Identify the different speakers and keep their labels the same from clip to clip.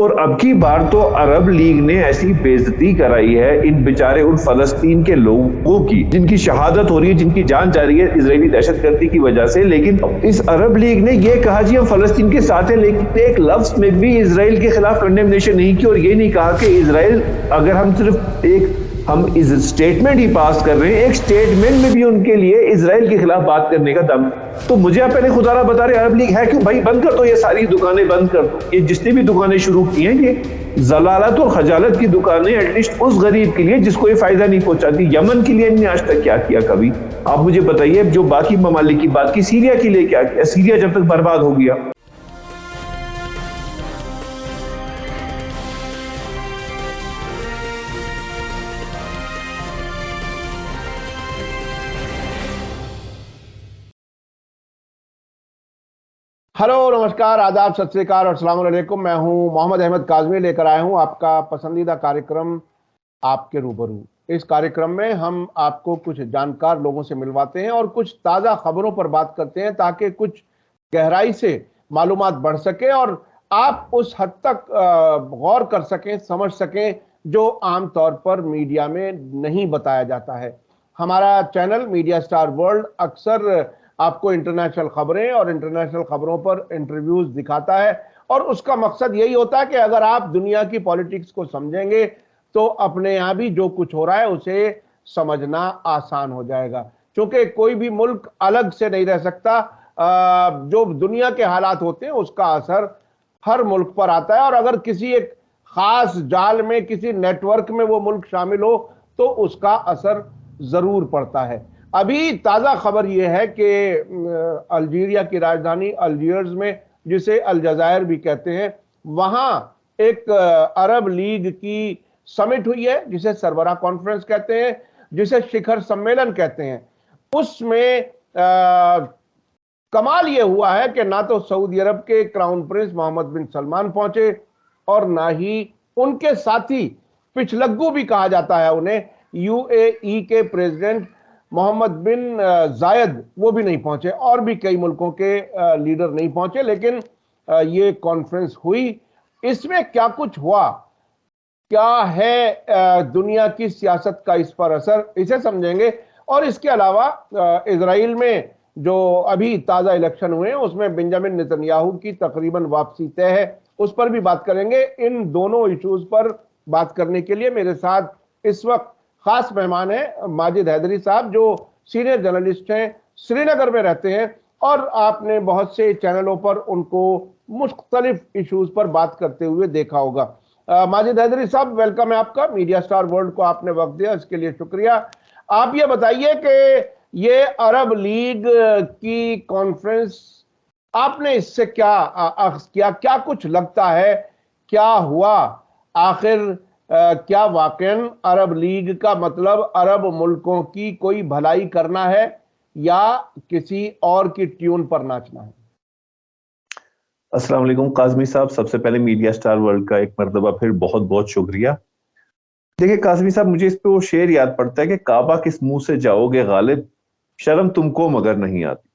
Speaker 1: और अब की बार तो अरब लीग ने ऐसी बेइज्जती कराई है इन बेचारे उन फलस्तीन के लोगों की, जिनकी शहादत हो रही है, जिनकी जान जा रही है इजरायली दहशतगर्दी की वजह से। लेकिन इस अरब लीग ने ये कहा जी हम फलस्तीन के साथ हैं, लेकिन एक लफ्ज में भी इजराइल के खिलाफ कंडेमनेशन नहीं की, और ये नहीं कहा कि इजराइल, अगर हम सिर्फ हम इस स्टेटमेंट ही पास कर रहे हैं, एक स्टेटमेंट में भी उनके लिए इजराइल के खिलाफ बात करने का दम। तो मुझे आप पहले खुदारा बता रहे अरब लीग है क्यों भाई, बंद कर दो ये सारी दुकानें, बंद कर दो ये जितनी भी दुकानें शुरू की हैं, ये जलालत और खजालत की दुकानें, एटलीस्ट उस गरीब के लिए जिसको ये फायदा नहीं पहुंचाती। यमन के लिए इन्होंने आज तक क्या किया कभी, आप मुझे बताइए। जो बाकी ममालिक की बात की, सीरिया के लिए क्या किया? सीरिया जब तक बर्बाद हो गया।
Speaker 2: हेलो, नमस्कार, आदाब, सत श्री अकाल और अस्सलाम वालेकुम। मैं हूं मोहम्मद अहमद काज़मी, लेकर आया हूं आपका पसंदीदा कार्यक्रम आपके रूबरू। इस कार्यक्रम में हम आपको कुछ जानकार लोगों से मिलवाते हैं और कुछ ताज़ा खबरों पर बात करते हैं, ताकि कुछ गहराई से मालूमात बढ़ सके और आप उस हद तक गौर कर सकें, समझ सकें, जो आम तौर पर मीडिया में नहीं बताया जाता है। हमारा चैनल मीडिया स्टार वर्ल्ड अक्सर आपको इंटरनेशनल खबरें और इंटरनेशनल खबरों पर इंटरव्यूज दिखाता है, और उसका मकसद यही होता है कि अगर आप दुनिया की पॉलिटिक्स को समझेंगे तो अपने यहाँ भी जो कुछ हो रहा है उसे समझना आसान हो जाएगा। क्योंकि कोई भी मुल्क अलग से नहीं रह सकता, जो दुनिया के हालात होते हैं उसका असर हर मुल्क पर आता है, और अगर किसी एक खास जाल में, किसी नेटवर्क में वो मुल्क शामिल हो तो उसका असर जरूर पड़ता है। अभी ताज़ा खबर यह है कि अल्जीरिया की राजधानी अल्जीयर्स में, जिसे अलजायर भी कहते हैं, वहां एक अरब लीग की समिट हुई है, जिसे सरबराह कॉन्फ्रेंस कहते हैं, जिसे शिखर सम्मेलन कहते हैं। उसमें कमाल यह हुआ है कि ना तो सऊदी अरब के क्राउन प्रिंस मोहम्मद बिन सलमान पहुंचे, और ना ही उनके साथी, पिछलग्गू भी कहा जाता है उन्हें, यूएई के प्रेसिडेंट मोहम्मद बिन जायद, वो भी नहीं पहुंचे, और भी कई मुल्कों के लीडर नहीं पहुंचे। लेकिन ये कॉन्फ्रेंस हुई। इसमें क्या कुछ हुआ, क्या है दुनिया की सियासत का इस पर असर, इसे समझेंगे। और इसके अलावा इजराइल में जो अभी ताज़ा इलेक्शन हुए हैं उसमें बेंजामिन नेतन्याहू की तकरीबन वापसी तय है, उस पर भी बात करेंगे। इन दोनों इश्यूज पर बात करने के लिए मेरे साथ इस वक्त खास मेहमान है माजिद हैदरी साहब, जो सीनियर जर्नलिस्ट हैं, श्रीनगर में रहते हैं, और आपने बहुत से चैनलों पर उनको मुख्तलिफ इश्यूज पर बात करते हुए देखा होगा। माजिद हैदरी साहब, वेलकम है आपका। मीडिया स्टार वर्ल्ड को आपने वक्त दिया, इसके लिए शुक्रिया। आप ये बताइए कि ये अरब लीग की कॉन्फ्रेंस, आपने इससे क्या अख्ज़ किया, क्या कुछ लगता है, क्या हुआ आखिर? क्या वाकई अरब लीग का मतलब अरब मुल्कों की कोई भलाई करना है, या किसी और की ट्यून पर नाचना है?
Speaker 1: अस्सलाम वालेकुम काज़मी साहब, सबसे पहले मीडिया स्टार वर्ल्ड का एक मरतबा फिर बहुत बहुत शुक्रिया। देखिए काज़मी साहब, मुझे इस पे वो शेर याद पड़ता है कि काबा किस मुंह से जाओगे गालिब, शर्म तुमको मगर नहीं आती।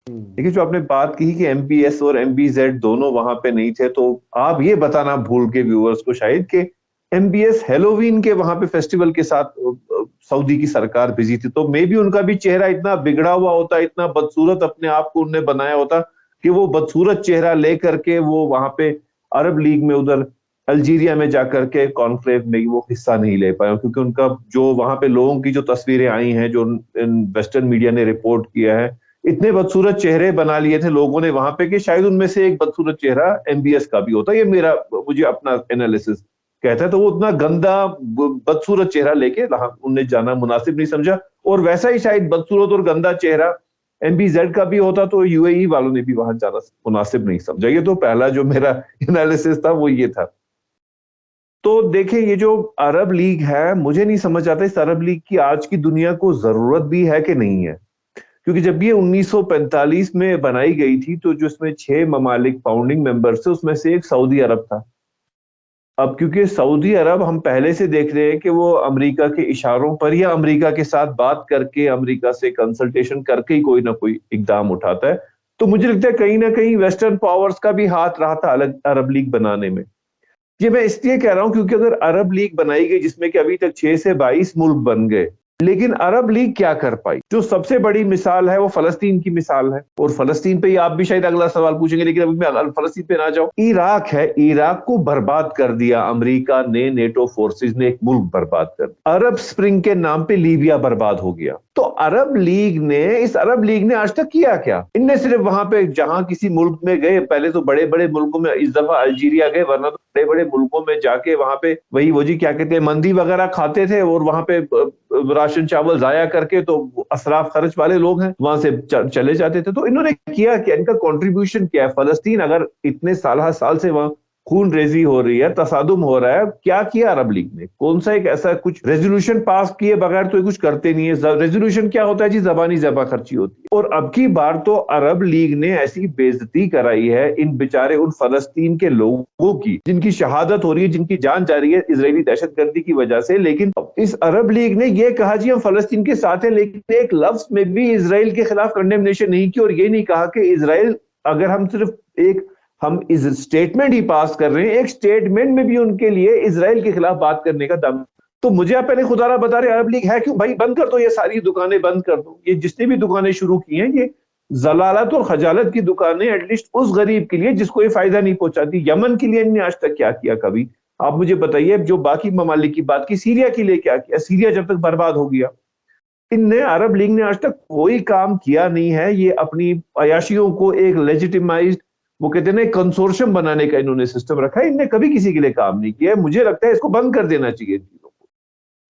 Speaker 1: देखिए जो आपने बात की कि MBS और MBZ दोनों वहां पे नहीं थे, तो आप ये बताना भूल के व्यूअर्स को शायद कि MBS हेलोवीन के वहां पे फेस्टिवल के साथ सऊदी की सरकार बिजी थी, तो मे भी उनका भी चेहरा इतना बिगड़ा हुआ होता, इतना बदसूरत अपने आप को उन्होंने बनाया होता कि वो बदसूरत चेहरा लेकर के वो वहां पे अरब लीग में उधर अल्जीरिया में जाकर के कॉन्क्लेव में वो हिस्सा नहीं ले पाए, क्योंकि उनका जो वहां पे लोगों की जो तस्वीरें आई हैं, जो वेस्टर्न मीडिया ने रिपोर्ट किया है, इतने बदसूरत चेहरे बना लिए थे लोगों ने वहां पे कि शायद उनमें से एक बदसूरत चेहरा MBS का भी होता। ये मुझे अपना एनालिसिस कहता है। तो वो उतना गंदा बदसूरत चेहरा लेके उन्हें जाना मुनासिब नहीं समझा, और वैसा ही शायद बदसूरत और गंदा चेहरा MBZ का भी होता तो UAE वालों ने भी वहां जाना मुनासिब नहीं समझा। ये तो पहला जो मेरा एनालिसिस था वो ये था। तो देखें, ये जो अरब लीग है, मुझे नहीं समझ आता इस अरब लीग की आज की दुनिया को जरूरत भी है कि नहीं है। क्योंकि जब ये 1945 में बनाई गई थी तो जो इसमें 6 ममालिक फाउंडिंग मेंबर्स थे, उसमें से एक सऊदी अरब था। अब क्योंकि सऊदी अरब हम पहले से देख रहे हैं कि वो अमेरिका के इशारों पर या अमेरिका के साथ बात करके, अमेरिका से कंसल्टेशन करके ही कोई ना कोई इकदाम उठाता है, तो मुझे लगता है कहीं ना कहीं वेस्टर्न पावर्स का भी हाथ रहा था अलग अरब लीग बनाने में। ये मैं इसलिए कह रहा हूं क्योंकि अगर अरब लीग बनाई गई जिसमें कि अभी तक 6 से 22 मुल्क बन गए, लेकिन अरब लीग क्या कर पाई? जो सबसे बड़ी मिसाल है वो फलस्तीन की मिसाल है, और फलस्तीन पे ही आप भी शायद अगला सवाल पूछेंगे, लेकिन अभी मैं फलस्तीन पे ना जाऊं। इराक है, इराक को बर्बाद कर दिया अमेरिका ने, नेटो फोर्सेस ने, एक मुल्क बर्बाद कर दिया। अरब स्प्रिंग के नाम पे लीबिया बर्बाद हो गया। तो अरब लीग ने आज तक किया क्या? इनने सिर्फ वहां पे जहां किसी मुल्क में गए, पहले तो बड़े बड़े मुल्कों में, इस दफा अल्जीरिया गए, वरना तो बड़े बड़े मुल्कों में जाके वहां पे वही वो जी क्या कहते हैं, मंदी वगैरह खाते थे, और वहां पे राशन चावल जाया करके, तो असराफ खर्च वाले लोग हैं, वहां से चले जाते थे। तो इन्होंने किया क्या? इनका कंट्रीब्यूशन क्या है? फलस्तीन अगर इतने साल से वहां खून रेजी हो रही है, तसादुम हो रहा है, क्या किया अरब लीग ने? कौन सा एक ऐसा कुछ रेजोल्यूशन पास किए बगैर तो ये कुछ करते नहीं है। रेजोल्यूशन क्या होता है जी? जबानी जबा खर्ची होती है। और अब की बार तो अरब लीग ने ऐसी बेइज्जती कराई है इन बेचारे उन फलस्तीन के लोगों की, जिनकी शहादत हो रही है, जिनकी जान जा रही है इजरायली दहशतगर्दी की वजह से। लेकिन इस अरब लीग ने यह कहा जी हम फलस्तीन के साथ हैं, लेकिन एक लफ्ज में भी इसराइल के खिलाफ कंडेमनेशन नहीं की, और ये नहीं कहा कि इसराइल, अगर हम इस स्टेटमेंट ही पास कर रहे हैं, एक स्टेटमेंट में भी उनके लिए इजराइल के खिलाफ बात करने का दम। तो मुझे आप पहले खुदारा बता रहे अरब लीग है क्यों? भाई बंद कर दो, ये सारी दुकानें बंद कर दो। ये जितनी भी दुकानें शुरू की हैं, ये जलालत और खजालत की दुकानें, एटलीस्ट उस गरीब के लिए जिसको ये फायदा नहीं पहुंचाती। यमन के लिए इन्होंने आज तक क्या किया? कभी आप मुझे बताइए। जो बाकी ममालिक की बात की, सीरिया के लिए क्या किया? सीरिया जब तक बर्बाद हो गया, इनने, अरब लीग ने आज तक कोई काम किया नहीं है। ये अपनी अयाशियों को एक लेजिटिमाइज्ड, वो कहते हैं ना, कंसोर्शियम बनाने का इन्होंने सिस्टम रखा है। इनने कभी किसी के लिए काम नहीं किया है। मुझे लगता है इसको बंद कर देना चाहिए चीजों को।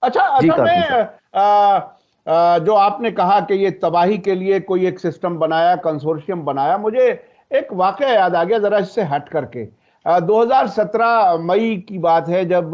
Speaker 2: अच्छा
Speaker 1: जी
Speaker 2: असल
Speaker 1: कासमी साहब।
Speaker 2: में जो आपने कहा कि ये तबाही के लिए कोई एक सिस्टम बनाया, कंसोर्शियम बनाया, मुझे एक वाकया याद आ गया जरा इससे हट करके। 2017 मई की बात है, जब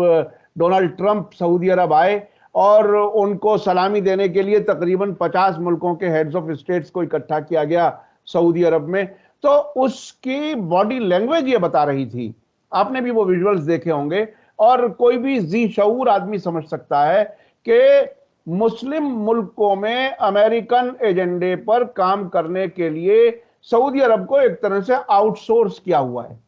Speaker 2: डोनाल्ड ट्रंप सऊदी अरब आए और उनको सलामी देने के लिए तकरीबन 50 मुल्कों के हेड्स ऑफ स्टेट्स को इकट्ठा किया गया सऊदी अरब में। तो उसकी बॉडी लैंग्वेज ये बता रही थी, आपने भी वो विजुअल्स देखे होंगे, और कोई भी जी शऊर आदमी समझ सकता है कि मुस्लिम मुल्कों में अमेरिकन एजेंडे पर काम करने के लिए सऊदी अरब को एक तरह से आउटसोर्स किया हुआ है।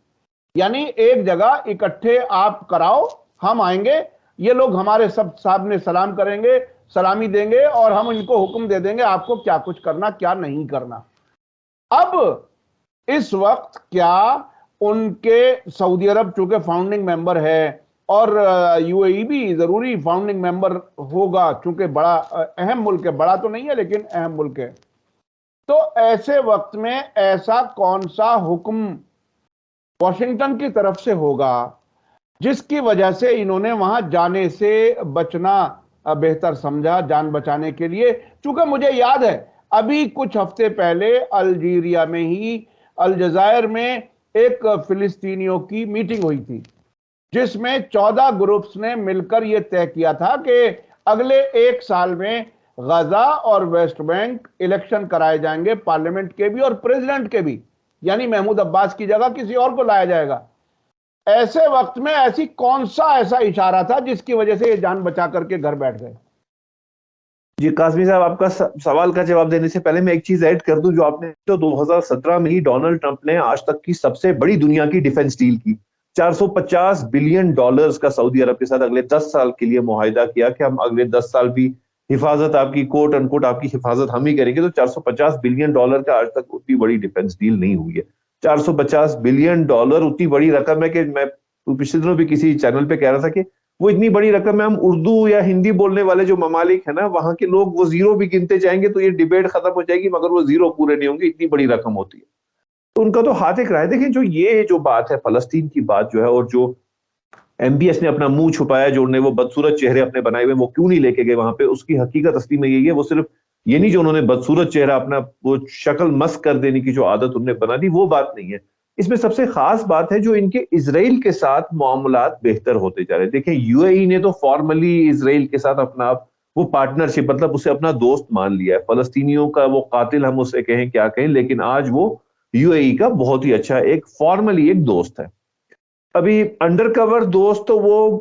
Speaker 2: यानी एक जगह इकट्ठे आप कराओ, हम आएंगे, ये लोग हमारे सब सामने सलाम करेंगे, सलामी देंगे, और हम इनको हुक्म दे देंगे आपको क्या कुछ करना क्या नहीं करना। अब इस वक्त क्या उनके, सऊदी अरब चूंकि फाउंडिंग मेंबर है, और यूएई भी जरूरी फाउंडिंग मेंबर होगा चूंकि बड़ा अहम मुल्क है, बड़ा तो नहीं है लेकिन अहम मुल्क है, तो ऐसे वक्त में ऐसा कौन सा हुक्म वॉशिंगटन की तरफ से होगा जिसकी वजह से इन्होंने वहां जाने से बचना बेहतर समझा, जान बचाने के लिए? चूंकि मुझे याद है अभी कुछ हफ्ते पहले अल्जीरिया में ही, अलजायर में एक फिलिस्तीनियों की मीटिंग हुई थी, जिसमें 14 ग्रुप्स ने मिलकर यह तय किया था कि अगले एक साल में गजा और वेस्ट बैंक इलेक्शन कराए जाएंगे, पार्लियामेंट के भी और प्रेसिडेंट के भी, यानी महमूद अब्बास की जगह किसी और को लाया जाएगा। ऐसे वक्त में ऐसी कौन सा ऐसा इशारा था जिसकी वजह से ये जान बचा करके घर बैठ गए?
Speaker 1: जी कासमी साहब, आपका सवाल का जवाब देने से पहले मैं एक चीज ऐड कर दूं। जो आपने, तो 2017 में ही डोनाल्ड ट्रंप ने आज तक की सबसे बड़ी दुनिया की डिफेंस डील की, 450 बिलियन डॉलर्स का सऊदी अरब के साथ अगले 10 साल के लिए मुआहिदा किया कि हम अगले 10 साल भी हिफाजत, आपकी कोट अनकोट आपकी हिफाजत हम ही करेंगे। तो 450 बिलियन डॉलर का आज तक उतनी बड़ी डिफेंस डील नहीं हुई है। 450 बिलियन डॉलर उतनी बड़ी रकम है कि मैं पिछले दिनों भी किसी चैनल पे कह रहा था कि वो इतनी बड़ी रकम है, हम उर्दू या हिंदी बोलने वाले जो ममालिक है ना, वहां के लोग वो जीरो भी गिनते जाएंगे तो ये डिबेट खत्म हो जाएगी, मगर वो जीरो पूरे नहीं होंगे, इतनी बड़ी रकम होती है। तो उनका तो हाथ एक रहा है। देखिए, जो बात है फलस्तीन की बात जो है, और जो एमबीएस ने अपना मुंह छुपाया, जो उन्होंने वो बदसूरत चेहरे अपने बनाए हुए, वो क्यों नहीं लेके गए वहां पे, उसकी हकीकत असली में यही है। वो सिर्फ ये नहीं, जो उन्होंने बदसूरत चेहरा अपना वो शक्ल मस्क कर देने की जो आदत उन्होंने बना दी, वो बात नहीं है। इसमें सबसे खास बात है जो इनके इजराइल के साथ मामलात बेहतर होते जा रहे हैं। देखिए, यूएई ने तो फॉर्मली इजराइल के साथ अपना वो पार्टनरशिप, मतलब उसे अपना दोस्त मान लिया है। फलस्तीनियों का वो कातिल हम उसे कहें क्या कहें, लेकिन आज वो यूएई का बहुत ही अच्छा एक फॉर्मली एक दोस्त है। अभी अंडर कवर दोस्त तो वो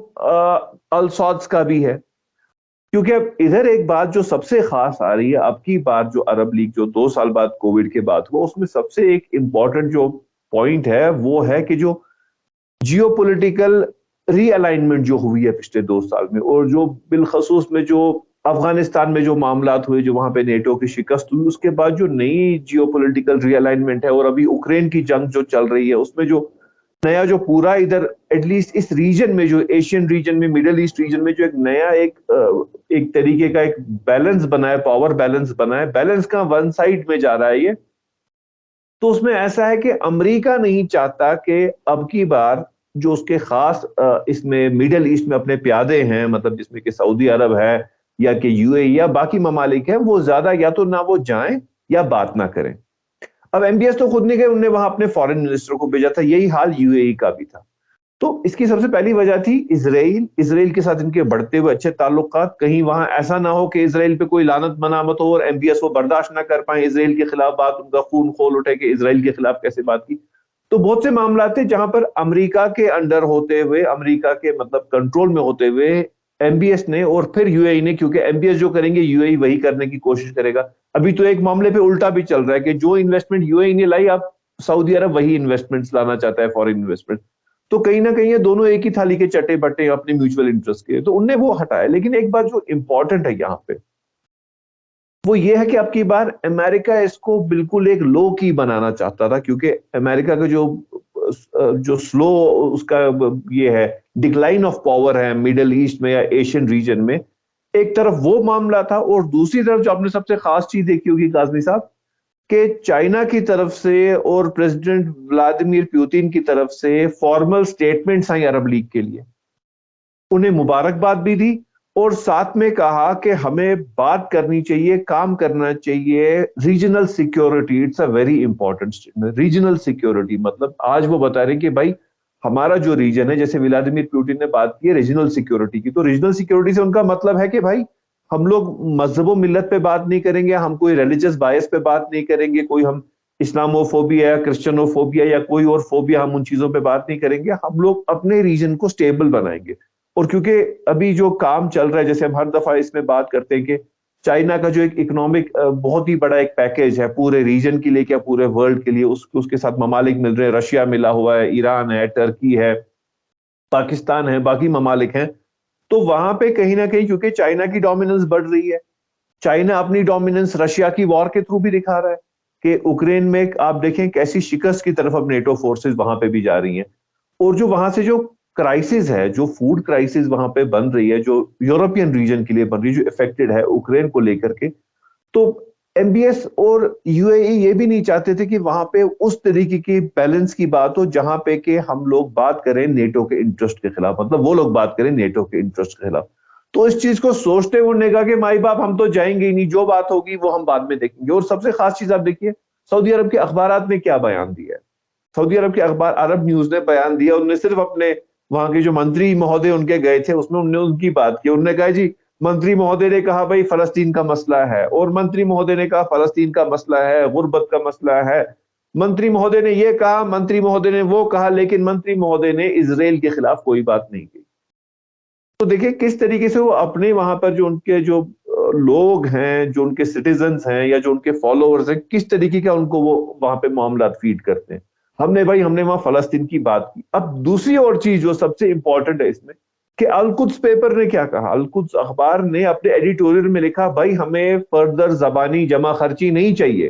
Speaker 1: अल सौद्स का भी है। क्योंकि अब इधर एक बात जो सबसे खास आ रही है, अब की बात जो अरब लीग जो 2 साल बाद कोविड के बाद हुआ, उसमें सबसे एक इंपॉर्टेंट जो पॉइंट है वो है कि जो जियोपॉलिटिकल रीअलाइनमेंट जो हुई है पिछले 2 साल में, और जो बिलखसूस में जो अफगानिस्तान में जो मामलात हुए, जो वहां पे नेटो की शिकस्त हुई, उसके बाद जो नई जियोपॉलिटिकल रीअलाइनमेंट है, और अभी यूक्रेन की जंग जो चल रही है, उसमें जो नया जो पूरा इधर एटलीस्ट इस रीजन में, जो एशियन रीजन में, मिडिल ईस्ट रीजन में, जो एक नया एक तरीके का एक बैलेंस बना है, पावर बैलेंस बना है, बैलेंस का वन साइड में जा रहा है ये। तो उसमें ऐसा है कि अमेरिका नहीं चाहता कि अब की बार जो उसके खास इसमें मिडिल ईस्ट में अपने प्यादे हैं, मतलब जिसमें कि सऊदी अरब है या कि यूएई या बाकी ममालिक हैं, वो ज्यादा या तो ना वो जाएं या बात ना करें। अब एमबीएस तो खुद नहीं गए, उन्होंने वहां अपने फॉरेन मिनिस्टर को भेजा था। यही हाल यूएई का भी था। तो इसकी सबसे पहली वजह थी इसराइल, इसराइल के साथ इनके बढ़ते हुए अच्छे ताल्लुकात। कहीं वहां ऐसा ना हो कि इसराइल पे कोई लानत मनामत हो और एमबीएस वो बर्दाश्त ना कर पाए, इसराइल के खिलाफ बात, उनका खून खोल उठे कि इसराइल के खिलाफ कैसे बात की। तो बहुत से मामला थे जहां पर अमेरिका के अंडर होते हुए, अमेरिका के मतलब कंट्रोल में होते हुए एमबीएस ने और फिर यूएई ने, क्योंकि एमबीएस जो करेंगे यूएई वही करने की कोशिश करेगा। अभी तो एक मामले पे उल्टा भी चल रहा है कि जो इन्वेस्टमेंट यूएई ने लाई, अब सऊदी अरब वही इन्वेस्टमेंट्स लाना चाहता है, फॉरेन इन्वेस्टमेंट। तो कहीं ना कहीं ये दोनों एक ही थाली के चट्टे बट्टे अपने म्यूचुअल इंटरेस्ट के, तो उनने वो हटाया। लेकिन एक बात जो इंपॉर्टेंट है यहाँ पे, वो ये है कि अब की बार अमेरिका इसको बिल्कुल एक लो की बनाना चाहता था, क्योंकि अमेरिका का जो स्लो उसका ये है, डिक्लाइन ऑफ पावर है मिडिल ईस्ट में या एशियन रीजन में। एक तरफ वो मामला था, और दूसरी तरफ जो आपने सबसे खास चीज देखी होगी काजमी साहब, कि चाइना की तरफ से और प्रेसिडेंट व्लादिमीर पुतिन की तरफ से फॉर्मल स्टेटमेंट्स आई अरब लीग के लिए। उन्हें मुबारकबाद भी दी, और साथ में कहा कि हमें बात करनी चाहिए, काम करना चाहिए। Regional security, it's a very important statement. Regional security मतलब आज वो बता रहे हैं कि भाई हमारा जो रीजन है, जैसे व्लादिमीर पुतिन ने बात की है रीजनल सिक्योरिटी की, तो रीजनल सिक्योरिटी से उनका मतलब है कि भाई हम लोग मजहब मिल्लत पे बात नहीं करेंगे, हम कोई रिलीजियस बायस पे बात नहीं करेंगे, कोई हम इस्लामोफोबिया या क्रिश्चियनोफोबिया या कोई और फोबिया, हम उन चीजों पे बात नहीं करेंगे। हम लोग अपने रीजन को स्टेबल बनाएंगे। और क्योंकि अभी जो काम चल रहा है, जैसे हम हर दफा इसमें बात करते हैं कि चाइना का जो एक इकोनॉमिक बहुत ही बड़ा एक पैकेज है पूरे रीजन के लिए, क्या पूरे वर्ल्ड के लिए, उसके साथ ममालिक मिल रहे हैं, रशिया मिला हुआ है, ईरान है, टर्की है, पाकिस्तान है, बाकी ममालिक हैं। तो वहां पे कहीं ना कहीं क्योंकि चाइना की डोमिनेंस बढ़ रही है, चाइना अपनी डोमिनेंस रशिया की वॉर के थ्रू भी दिखा रहा है कि यूक्रेन में आप देखें कैसी शिकस्त की तरफ अब नेटो फोर्सेस वहां पे भी जा रही हैं। और जो वहां से जो क्राइसिस है, जो फूड क्राइसिस वहां पे बन रही है, जो यूरोपियन रीजन के लिए बन रही है, जो इफेक्टेड है यूक्रेन को लेकर के, तो एमबीएस और यूएई ये भी नहीं चाहते थे कि वहां पे उस तरीके की बैलेंस की बात हो जहां पे कि हम लोग बात करें नेटो के इंटरेस्ट के खिलाफ, मतलब वो लोग बात करें नेटो के इंटरेस्ट के खिलाफ। तो इस चीज को सोचते हुए उन्होंने कहा कि माई बाप हम तो जाएंगे ही नहीं, जो बात होगी वो हम बाद में देखेंगे। और सबसे खास चीज आप देखिए सऊदी अरब के अखबारात में क्या बयान दिया है। सऊदी अरब के अखबार अरब न्यूज ने बयान दिया, उन्होंने सिर्फ अपने वहां के जो मंत्री महोदय उनके गए थे उसमें उन्होंने उनकी बात की। उन्होंने कहा जी, मंत्री महोदय ने कहा भाई फलस्तीन का मसला है, और मंत्री महोदय ने कहा फलस्तीन का मसला है, गुर्बत का मसला है, मंत्री महोदय ने ये कहा, मंत्री महोदय ने वो कहा, लेकिन मंत्री महोदय ने इजराइल के खिलाफ कोई बात नहीं की। तो देखिए किस तरीके से वो अपने वहां पर जो उनके जो लोग हैं, जो उनके सिटीजन्स हैं या जो उनके फॉलोअर्स हैं, किस तरीके का उनको वो वहां पे मामला फीड करते हैं। हमने वहां फलस्तीन की बात की। अब दूसरी और चीज जो सबसे इंपॉर्टेंट है इसमें, कि अलकुद्स पेपर ने क्या कहा, अलकुद्स अखबार ने अपने एडिटोरियल में लिखा भाई हमें फर्दर जबानी जमा खर्ची नहीं चाहिए।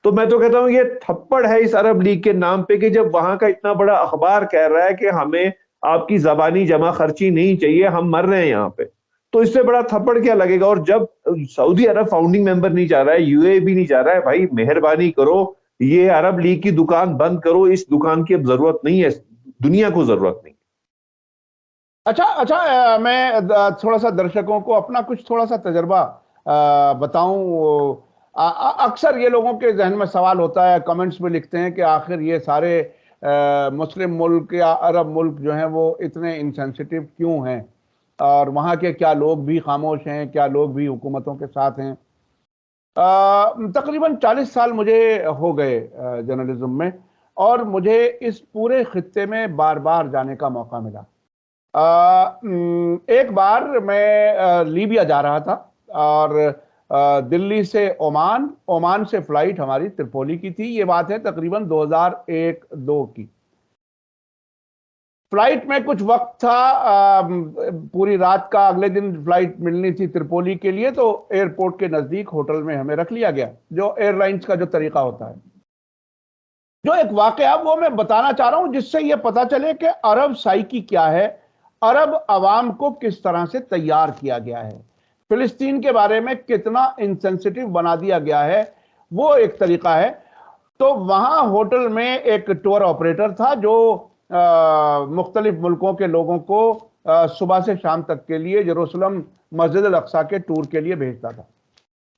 Speaker 1: तो मैं तो कहता हूं ये थप्पड़ है इस अरब लीग के नाम पे, कि जब वहां का इतना बड़ा अखबार कह रहा है कि हमें आपकी जबानी जमा खर्ची नहीं चाहिए, हम मर रहे हैं यहाँ पे, तो इससे बड़ा थप्पड़ क्या लगेगा। और जब सऊदी अरब फाउंडिंग मेंबर नहीं जा रहा है, यूएई भी नहीं जा रहा है, भाई मेहरबानी करो, ये अरब लीग की दुकान बंद करो, इस दुकान की अब जरूरत नहीं है, दुनिया को जरूरत नहीं।
Speaker 2: अच्छा अच्छा, मैं थोड़ा सा दर्शकों को अपना कुछ थोड़ा सा तजर्बा बताऊं। अक्सर ये लोगों के जहन में सवाल होता है, कमेंट्स में लिखते हैं कि आखिर ये सारे मुस्लिम मुल्क या अरब मुल्क जो हैं वो इतने इंसेंसिटिव क्यों हैं, और वहाँ के क्या लोग भी खामोश हैं, क्या लोग भी हुकूमतों के साथ हैं। तकरीबन 40 साल मुझे हो गए जर्नलिज्म में, और मुझे इस पूरे खित्ते में बार बार जाने का मौका मिला। एक बार मैं लीबिया जा रहा था, और दिल्ली से ओमान, ओमान से फ्लाइट हमारी त्रिपोली की थी। ये बात है तकरीबन 2001-2 की। फ्लाइट में कुछ वक्त था, पूरी रात का, अगले दिन फ्लाइट मिलनी थी त्रिपोली के लिए, तो एयरपोर्ट के नजदीक होटल में हमें रख लिया गया, जो एयरलाइंस का जो तरीका होता है। जो एक वाकया वो मैं बताना चाह रहा हूं, जिससे ये पता चले कि अरब साइकी क्या है, अरब अवाम को किस तरह से तैयार किया गया है, फिलिस्तीन के बारे में कितना इंसेंसिटिव बना दिया गया है, वो एक तरीका है। तो वहां होटल में एक टूर ऑपरेटर था जो मुख्तलिफ मुल्कों के लोगों को सुबह से शाम तक के लिए यरूशलेम मस्जिद अल अक्सा के टूर के लिए भेजता था।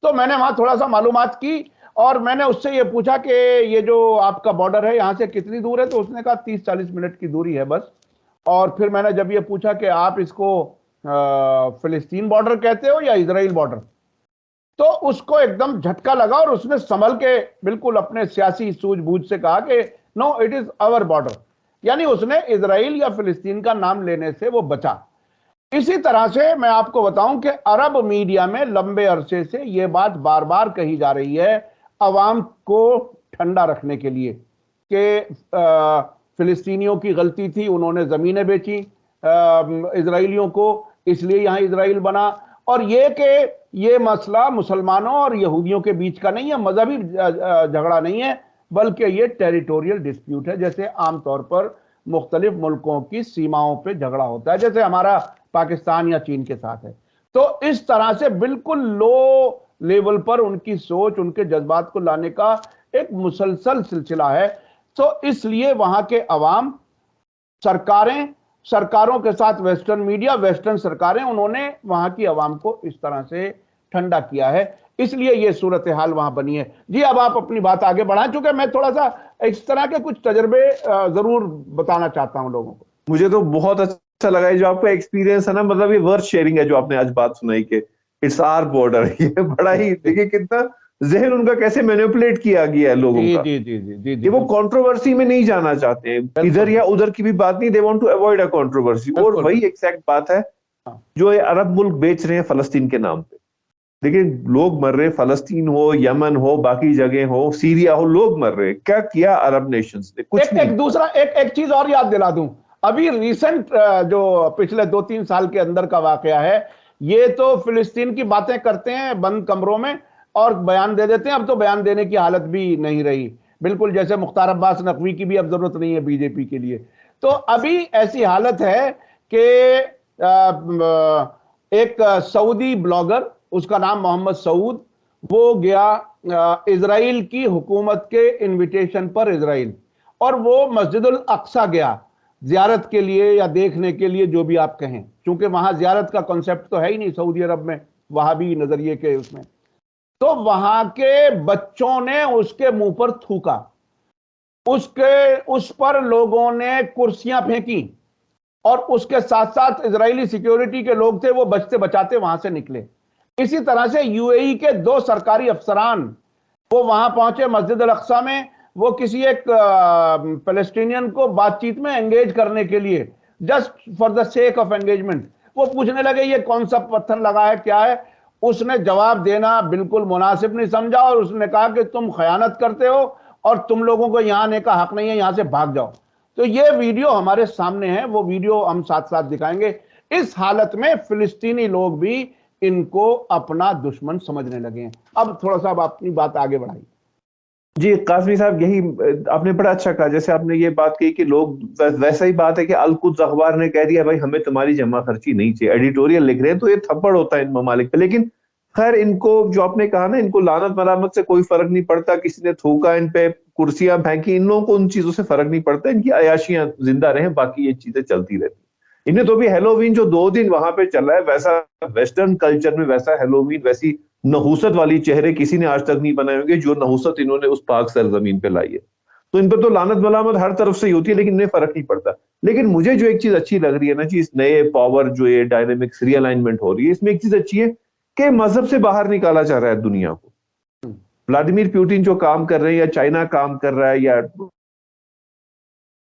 Speaker 2: तो मैंने वहां थोड़ा सा मालूमात की और मैंने उससे ये पूछा कि ये जो आपका बॉर्डर है यहां से कितनी दूर है, तो उसने कहा 30-40 मिनट की दूरी है बस। और फिर मैंने जब ये पूछा कि आप इसको फिलिस्तीन बॉर्डर कहते हो या इजराइल बॉर्डर, तो उसको एकदम झटका लगा और उसने संभल के बिल्कुल अपने सियासी सूझबूझ से कहा कि no, it is our border, यानी उसने इजराइल या फिलिस्तीन का नाम लेने से वो बचा। इसी तरह से मैं आपको बताऊं कि अरब मीडिया में लंबे अरसे से यह बात बार बार कही जा रही है, अवाम को ठंडा रखने के लिए, कि फिलिस्तीनियों की गलती थी, उन्होंने जमीनें बेची इजराइलियों को, इसलिए यहां इजराइल बना। और ये कि ये मसला मुसलमानों और यहूदियों के बीच का नहीं है, मजहबी झगड़ा नहीं है, बल्कि ये टेरिटोरियल डिस्प्यूट है, जैसे आमतौर पर मुख्तलिफ मुल्कों की सीमाओं पे झगड़ा होता है, जैसे हमारा पाकिस्तान या चीन के साथ है। तो इस तरह से बिल्कुल लो लेवल पर उनकी सोच, उनके जज्बात को लाने का एक मुसलसल सिलसिला है। तो इसलिए वहां के अवाम, सरकारें, सरकारों के साथ वेस्टर्न मीडिया, वेस्टर्न सरकारें, उन्होंने वहां की अवाम को इस तरह से ठंडा किया है, इसलिए यह सूरत हाल वहां बनी है। जी, अब आप अपनी बात आगे बढ़ाएं, चूंकि मैं थोड़ा सा इस तरह के कुछ तजर्बे जरूर बताना चाहता हूं लोगों को।
Speaker 1: मुझे तो बहुत अच्छा लगा ये जो आपका एक्सपीरियंस है ना, मतलब ये वर्थ शेयरिंग है जो आपने आज बात सुनाई के इट्स आवर बॉर्डर। ये बड़ा ही देखिए कितना जहन उनका कैसे मैनिपुलेट किया गया है लोगों
Speaker 2: जी
Speaker 1: का।
Speaker 2: जी जी जी जी जी,
Speaker 1: ये वो कंट्रोवर्सी में नहीं जाना चाहते हैं, इधर या उधर की भी बात नहीं, they want to avoid a controversy. और
Speaker 2: बिल्कुल
Speaker 1: वही
Speaker 2: बिल्कुल।
Speaker 1: एग्जैक्ट बात है
Speaker 2: हाँ,
Speaker 1: जो ये अरब मुल्क बेच रहे हैं फलस्तीन के नाम पे। देखिए लोग मर रहे हैं, फलस्तीन हो, यमन हो, बाकी जगह हो, सीरिया हो, लोग मर रहे हैं। क्या किया अरब नेशंस ने? कुछ
Speaker 2: एक
Speaker 1: नहीं
Speaker 2: एक
Speaker 1: किया।
Speaker 2: दूसरा एक चीज और याद दिला दूं, अभी रिसेंट जो पिछले 2-3 साल के अंदर का वाकया है, ये तो फिलिस्तीन की बातें करते हैं बंद कमरों में और बयान दे देते हैं, अब तो बयान देने की हालत भी नहीं रही, बिल्कुल जैसे मुख्तार अब्बास नकवी की भी अब जरूरत नहीं है बीजेपी के लिए। तो अभी ऐसी हालत है कि एक सऊदी ब्लॉगर, उसका नाम मोहम्मद सऊद, वो गया इजराइल की हुकूमत के इनविटेशन पर इजराइल, और वो मस्जिदुल अक्सा गया जियारत के लिए या देखने के लिए, जो भी आप कहें, क्योंकि वहां जियारत का कॉन्सेप्ट तो है ही नहीं सऊदी अरब में, वहाबी नजरिए के उसमें। तो वहां के बच्चों ने उसके मुंह पर थूका, उस पर लोगों ने कुर्सियां फेंकी, और उसके साथ साथ इजरायली सिक्योरिटी के लोग थे, वो बचते बचाते वहां से निकले। इसी तरह से यूएई के 2 सरकारी अफसरान वो वहां पहुंचे मस्जिद अल अक्सा में, वो किसी एक पैलेस्टीनियन को बातचीत में एंगेज करने के लिए, just for the sake of engagement, वो पूछने लगे ये कौन सा पत्थर लगा है, क्या है। उसने जवाब देना बिल्कुल मुनासिब नहीं समझा और उसने कहा कि तुम खयानत करते हो और तुम लोगों को यहां आने का हक नहीं है, यहां से भाग जाओ। तो ये वीडियो हमारे सामने है, वो वीडियो हम साथ साथ दिखाएंगे। इस हालत में फिलिस्तीनी लोग भी इनको अपना दुश्मन समझने लगे हैं। अब थोड़ा सा आप अपनी बात आगे बढ़ाइए।
Speaker 1: जी कासमी साहब, यही आपने बड़ा अच्छा कहा। जैसे आपने ये बात कही कि लोग, वैसा ही बात है कि अल कुद्स अखबार ने कह दिया भाई हमें तुम्हारी जमा खर्ची नहीं चाहिए, एडिटोरियल लिख रहे हैं, तो ये थप्पड़ होता है इन ममालिक पे। लेकिन खैर, इनको जो आपने कहा ना, इनको लानत मलामत से कोई फर्क नहीं पड़ता, किसी ने थूका इन पे, कुर्सियां फेंकी, इन लोगों को उन चीजों से फर्क नहीं पड़ता, इनकी अयाशियां जिंदा रहे, बाकी ये चीजें चलती रहती। इन्हें तो भी हेलोवीन जो 2 दिन वहां पे चला है, वैसा वेस्टर्न कल्चर में वैसा हेलोवीन, वैसी नहूसत वाली चेहरे किसी ने आज तक नहीं बनाए होंगे जो नहूसत इन्होंने उस पाक सरजमीन पे लाई है। तो इन पर तो लानत मलामत हर तरफ से ही होती है, लेकिन इन्हें फर्क नहीं पड़ता। लेकिन मुझे जो एक चीज अच्छी लग रही है ना जी, इस नए पावर जो ये डायनेमिक्स रीअलाइनमेंट हो रही है, इसमें एक चीज अच्छी है कि मजहब से बाहर निकाला जा रहा है दुनिया को। व्लादिमीर पुतिन जो काम कर रहे हैं, या चाइना काम कर रहा है, या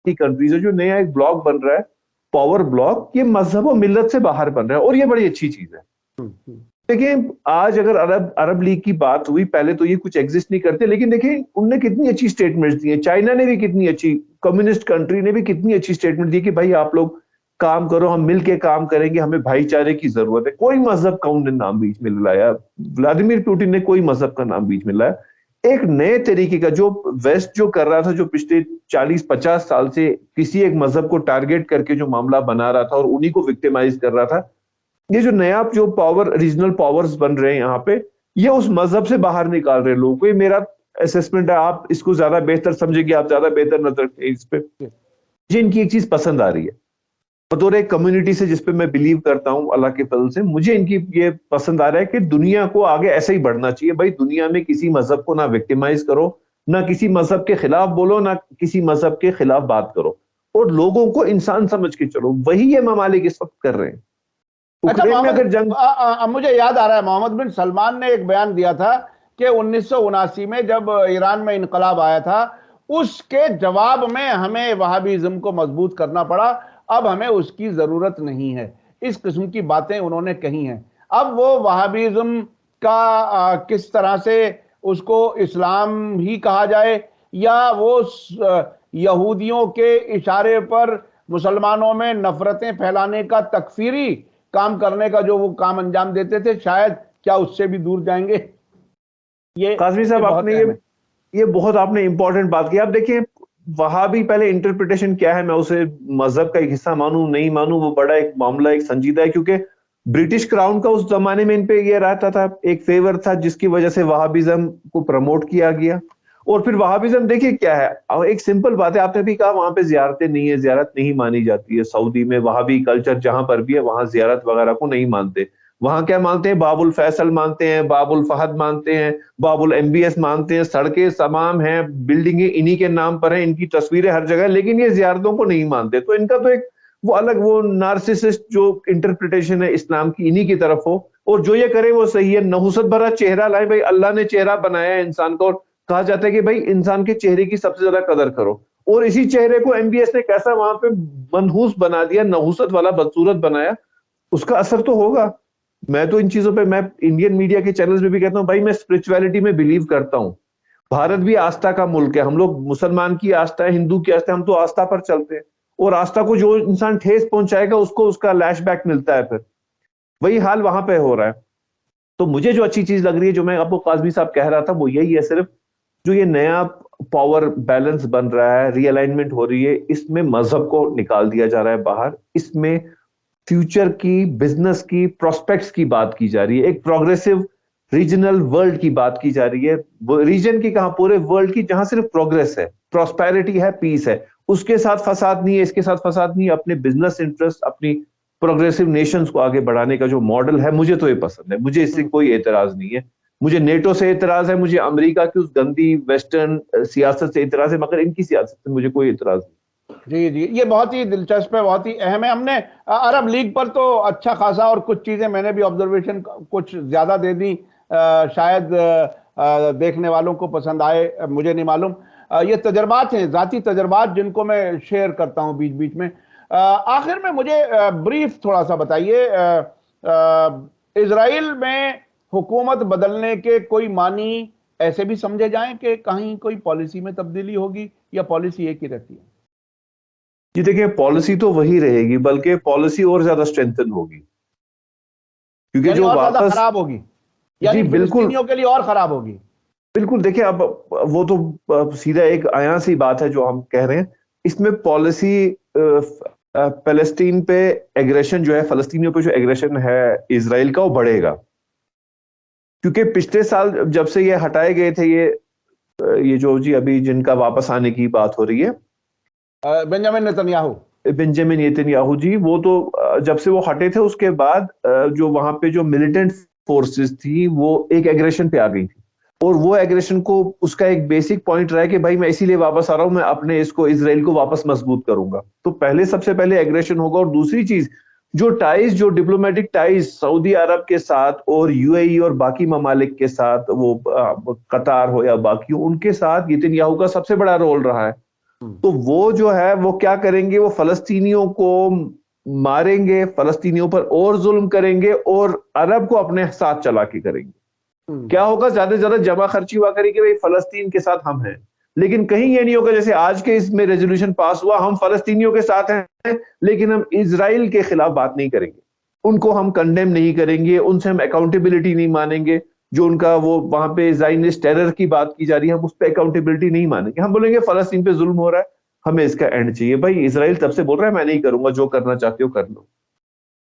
Speaker 1: कंट्रीज जो नया एक ब्लॉक बन रहा है, पावर ब्लॉक, ये मजहब और मिल्लत से बाहर बन रहा है, और ये बड़ी अच्छी चीज है। देखिए आज अगर अरब लीग की बात हुई, पहले तो ये कुछ एग्जिस्ट नहीं करते, लेकिन देखिए उनने कितनी अच्छी स्टेटमेंट्स दी है। चाइना ने भी कितनी अच्छी, कम्युनिस्ट कंट्री ने भी कितनी अच्छी स्टेटमेंट दी कि भाई आप लोग काम करो, हम मिलके काम करेंगे, हमें भाईचारे की जरूरत है। कोई मजहब का उन्होंने नाम बीच में लाया, व्लादिमीर पुतिन ने कोई मजहब का नाम बीच में लाया। एक नए तरीके का जो वेस्ट जो कर रहा था, जो पिछले 40-50 साल से किसी एक मजहब को टारगेट करके जो मामला बना रहा था और उन्हीं को विक्टिमाइज कर रहा था, ये जो नया जो पावर, रीजनल पावर्स बन रहे हैं यहाँ पे, ये उस मजहब से बाहर निकाल रहे हैं लोगों को। ये मेरा असेसमेंट है, आप इसको ज्यादा बेहतर समझेंगे, आप ज्यादा बेहतर नजर रखें इस पे। मुझे इनकी एक चीज पसंद आ रही है, बतौर एक कम्युनिटी से जिसपे मैं बिलीव करता हूँ अल्लाह के फजल से, मुझे इनकी ये पसंद आ रहा है कि दुनिया को आगे ऐसे ही बढ़ना चाहिए। भाई दुनिया में किसी मजहब को ना विक्टिमाइज करो, ना किसी मजहब के खिलाफ बोलो, ना किसी मजहब के खिलाफ बात करो, और लोगों को इंसान समझ के चलो। वही ये ममालिक इस वक्त कर रहे हैं।
Speaker 2: अच्छा
Speaker 1: उक्रेन में अगर जंग,
Speaker 2: मुझे याद आ रहा है, मोहम्मद बिन सलमान ने एक बयान दिया था कि 1979 में जब ईरान में इनकलाब आया था, उसके जवाब में हमें वहाबिज्म को मजबूत करना पड़ा, अब हमें उसकी जरूरत नहीं है। इस किस्म की बातें उन्होंने कही हैं। अब वो वहाबिज्म का किस तरह से उसको इस्लाम ही कहा जाए, या वो यहूदियों के इशारे पर मुसलमानों में नफरतें फैलाने का तकफीरी काम करने का जो वो काम अंजाम देते थे, शायद क्या उससे भी दूर जाएंगे?
Speaker 1: काजमी साहब
Speaker 2: बहुत
Speaker 1: आपने
Speaker 2: अहम है।
Speaker 1: ये बहुत आपने इंपॉर्टेंट बात की। आप देखिए वहाबी, पहले इंटरप्रिटेशन क्या है, मैं उसे मजहब का एक हिस्सा मानूं नहीं मानूं वो बड़ा एक मामला, एक संजीदा है, क्योंकि ब्रिटिश क्राउन का उस जमाने में इन पे ये रहता था, एक फेवर था जिसकी वजह से वहाबिज्म को प्रमोट किया गया। और फिर वहाबिज्म देखिए क्या है, अब एक सिंपल बात है, आपने भी कहा वहां पे जियारतें नहीं है, जियारत नहीं मानी जाती है सऊदी में। वहाबी कल्चर जहां पर भी है वहां जियारत वगैरह को नहीं मानते। वहां क्या मानते हैं, बाबुल फैसल मानते हैं, बाबुल फहद मानते हैं, बाबुल एमबीएस मानते हैं, सड़कें तमाम हैं, बिल्डिंगें इन्हीं के नाम पर हैं, इनकी तस्वीरें हर जगह, लेकिन ये जियारतों को नहीं मानते। तो इनका तो एक वो अलग वो नार्सिसिस्ट जो इंटरप्रिटेशन है इस्लाम की, इन्हीं की तरफ हो। और जो ये करे वो सही है, नहुसत भरा चेहरा लाए, भाई अल्लाह ने चेहरा बनाया है इंसान को, और कहा जाता है कि भाई इंसान के चेहरे की सबसे ज्यादा कदर करो। और इसी चेहरे को एमबीएस ने कैसा वहां पे मनहूस बना दिया, नहुसत वाला बदसूरत बनाया, उसका असर तो होगा। मैं तो इन चीजों पे, मैं इंडियन मीडिया के चैनल्स में भी कहता हूँ भाई मैं स्पिरिचुअलिटी में बिलीव करता हूँ। भारत भी आस्था का मुल्क है, हम लोग मुसलमान की आस्था है, हिंदू की आस्था है, हम तो आस्था पर चलते हैं। और आस्था को जो इंसान ठेस पहुंचाएगा उसको उसका लैशबैक मिलता है। फिर वही हाल वहां पे हो रहा है। तो मुझे जो अच्छी चीज लग रही है, जो मैं आपको काजमी साहब कह रहा था, वो यही है सिर्फ, जो ये नया पावर बैलेंस बन रहा है, रीअलाइनमेंट हो रही है, इसमें मजहब को निकाल दिया जा रहा है बाहर, इसमें फ्यूचर की, बिजनेस की, प्रोस्पेक्ट्स की बात की जा रही है, एक प्रोग्रेसिव रीजनल वर्ल्ड की बात की जा रही है। वो रीजन की कहां, पूरे वर्ल्ड की, जहां सिर्फ प्रोग्रेस है, प्रॉस्पेरिटी है, पीस है, उसके साथ फसाद नहीं है, इसके साथ फसाद नहीं है। अपने बिजनेस इंटरेस्ट, अपनी प्रोग्रेसिव नेशंस को आगे बढ़ाने का जो मॉडल है, मुझे तो ये पसंद है, मुझे इससे कोई एतराज नहीं है। मुझे नेटो से एतराज है, मुझे अमेरिका की उस गंदी वेस्टर्न सियासत से एतराज है, मगर इनकी सियासत से मुझे कोई एतराज नहीं।
Speaker 2: जी जी, ये बहुत ही दिलचस्प है, बहुत ही अहम है। हमने अरब लीग पर तो अच्छा खासा, और कुछ चीजें मैंने भी ऑब्जर्वेशन कुछ ज्यादा दे दी, शायद देखने वालों को पसंद आए, मुझे नहीं मालूम। ये तजर्बात हैं, जाती तजर्बात, जिनको मैं शेयर करता हूं बीच बीच में। आखिर में मुझे ब्रीफ थोड़ा सा बताइए, इजराइल में हुकूमत बदलने के कोई मानी ऐसे भी समझे जाएं कि कहीं कोई पॉलिसी में तब्दीली होगी, या पॉलिसी एक ही रहती है?
Speaker 1: जी देखिए, पॉलिसी तो वही रहेगी, बल्कि पॉलिसी और ज्यादा स्ट्रेंथन होगी, क्योंकि
Speaker 2: यानी
Speaker 1: जो
Speaker 2: और ज्यादा
Speaker 1: वापस,
Speaker 2: खराब होगी,
Speaker 1: जी
Speaker 2: यानी
Speaker 1: बिल्कुल,
Speaker 2: फिलिस्तीनियों के लिए और खराब होगी?
Speaker 1: बिल्कुल। देखिए अब वो तो सीधा एक आया सी बात है जो हम कह रहे हैं। इसमें पॉलिसी, पैलेस्टीन पे एग्रेशन जो है, फलस्तीनियों पे जो एग्रेशन है इसराइल का, वो बढ़ेगा। क्योंकि पिछले साल जब से ये हटाए गए थे, ये जो जी अभी जिनका वापस आने की बात हो रही है,
Speaker 2: बेंजामिन नेतन्याहू।
Speaker 1: बेंजामिन नेतन्याहू जी, वो तो जब से वो हटे थे उसके बाद जो वहां पे जो मिलिटेंट फोर्सेस थी वो एक एग्रेशन पे आ गई थी। और वो एग्रेशन को, उसका एक बेसिक पॉइंट रहा है कि भाई मैं इसीलिए वापस आ रहा हूं, मैं अपने इसको, इसराइल को वापस मजबूत करूंगा। तो पहले, सबसे पहले एग्रेशन होगा। और दूसरी चीज, जो टाइज, जो डिप्लोमेटिक टाइज सऊदी अरब के साथ और यूएई और बाकी ममालिक के साथ, वो कतार हो या बाकी, उनके साथ नेतन्याहू का सबसे बड़ा रोल रहा है। तो वो जो है वो क्या करेंगे, वो फलस्तीनियों को मारेंगे, फलस्तीनियों पर और जुल्म करेंगे और अरब को अपने साथ चला के करेंगे। क्या होगा, ज्यादा से ज्यादा जमा खर्ची हुआ करेगी, भाई फलस्तीन के साथ हम हैं, लेकिन कहीं ये नहीं होगा जैसे आज के इसमें रेजोल्यूशन पास हुआ, हम फलस्तीनियों के साथ हैं लेकिन हम इजराइल के खिलाफ बात नहीं करेंगे, उनको हम कंडेम नहीं करेंगे, उनसे हम अकाउंटेबिलिटी नहीं मानेंगे, जो उनका वो वहां पे ज़ायनिस्ट टेरर की बात की जा रही है, हम उस पर अकाउंटेबिलिटी नहीं मानेंगे। हम बोलेंगे फलस्तीन पे जुल्म हो रहा है, हमें इसका एंड चाहिए। भाई इसराइल तब से बोल रहा है मैं नहीं करूंगा, जो करना चाहते हो कर लो।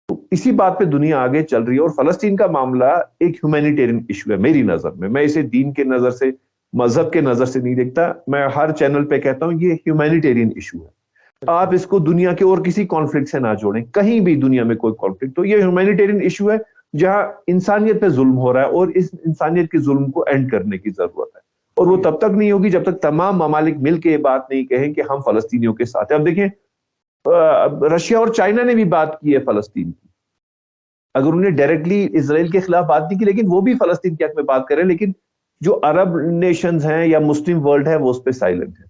Speaker 1: तो इसी बात पे दुनिया आगे चल रही है और फलस्तीन का मामला एक ह्यूमैनिटेरियन इशू है मेरी नजर में। मैं इसे दीन के नजर से, मजहब के नजर से नहीं देखता, मैं हर चैनल पे कहता हूं ये ह्यूमैनिटेरियन इशू है। आप इसको दुनिया के और किसी कॉन्फ्लिक्ट से ना जोड़ें, कहीं भी दुनिया में कोई कॉन्फ्लिक्ट तो ये ह्यूमैनिटेरियन इशू है जहां इंसानियत पे जुल्म हो रहा है और इस इंसानियत के जुल्म को एंड करने की जरूरत है। और वो तब तक नहीं होगी जब तक तमाम ममालिक मिलकर ये बात नहीं कहें कि हम फलस्तीनियों के साथ हैं। अब देखिए रशिया और चाइना ने भी बात की है फलस्तीन की, अगर उन्हें डायरेक्टली इसराइल के खिलाफ बात नहीं की, लेकिन वो भी फलस्तीन के हक में बात करें, लेकिन जो अरब नेशंस हैं या मुस्लिम वर्ल्ड है वो उस पर साइलेंट है।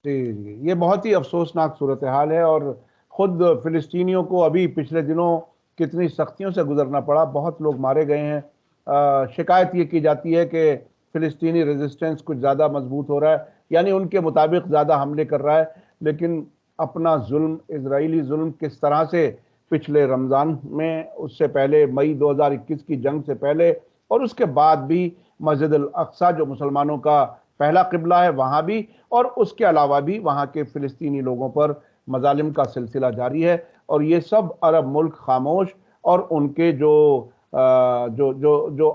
Speaker 2: जी जी, ये बहुत ही अफसोसनाक सूरत हाल है और खुद फिलिस्तीनियों को अभी पिछले दिनों कितनी सख्तियों से गुजरना पड़ा, बहुत लोग मारे गए हैं। शिकायत ये की जाती है कि फिलिस्तीनी रेजिस्टेंस कुछ ज़्यादा मजबूत हो रहा है, यानी उनके मुताबिक ज़्यादा हमले कर रहा है, लेकिन अपना जुल्म, इजरायली जुल्म किस तरह से पिछले रमज़ान में, उससे पहले मई 2021 की जंग से पहले और उसके बाद भी मस्जिद अल अक्सा जो मुसलमानों का पहला किबला है वहाँ भी, और उसके अलावा भी वहाँ के फ़िलिस्तीनी लोगों पर मजालिम का सिलसिला जारी है। और ये सब अरब मुल्क खामोश और उनके जो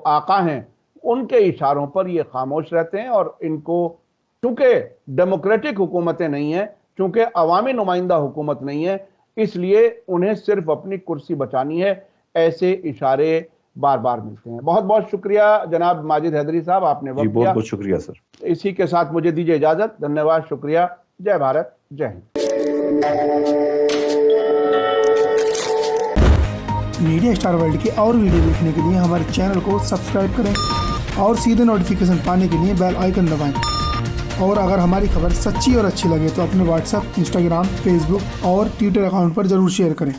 Speaker 2: आका हैं उनके इशारों पर ये खामोश रहते हैं। और इनको चूँकि डेमोक्रेटिक हुकूमतें नहीं हैं, चूँकि अवामी नुमाइंदा हुकूमत नहीं है, इसलिए उन्हें सिर्फ अपनी कुर्सी बचानी है, ऐसे इशारे बार बार मिलते हैं। बहुत बहुत शुक्रिया जनाब माजिद हैदरी साहब, आपने वक्त दिया।
Speaker 1: बहुत बहुत शुक्रिया सर।
Speaker 2: इसी के साथ मुझे दीजिए इजाजत। धन्यवाद, शुक्रिया। जय भारत, जय हिंद।
Speaker 3: मीडिया स्टार वर्ल्ड की और वीडियो देखने के लिए हमारे चैनल को सब्सक्राइब करें और सीधे नोटिफिकेशन पाने के लिए बेल आइकन दबाएं। और अगर हमारी खबर सच्ची और अच्छी लगे तो अपने व्हाट्सएप, इंस्टाग्राम, फेसबुक और ट्विटर अकाउंट पर जरूर शेयर करें।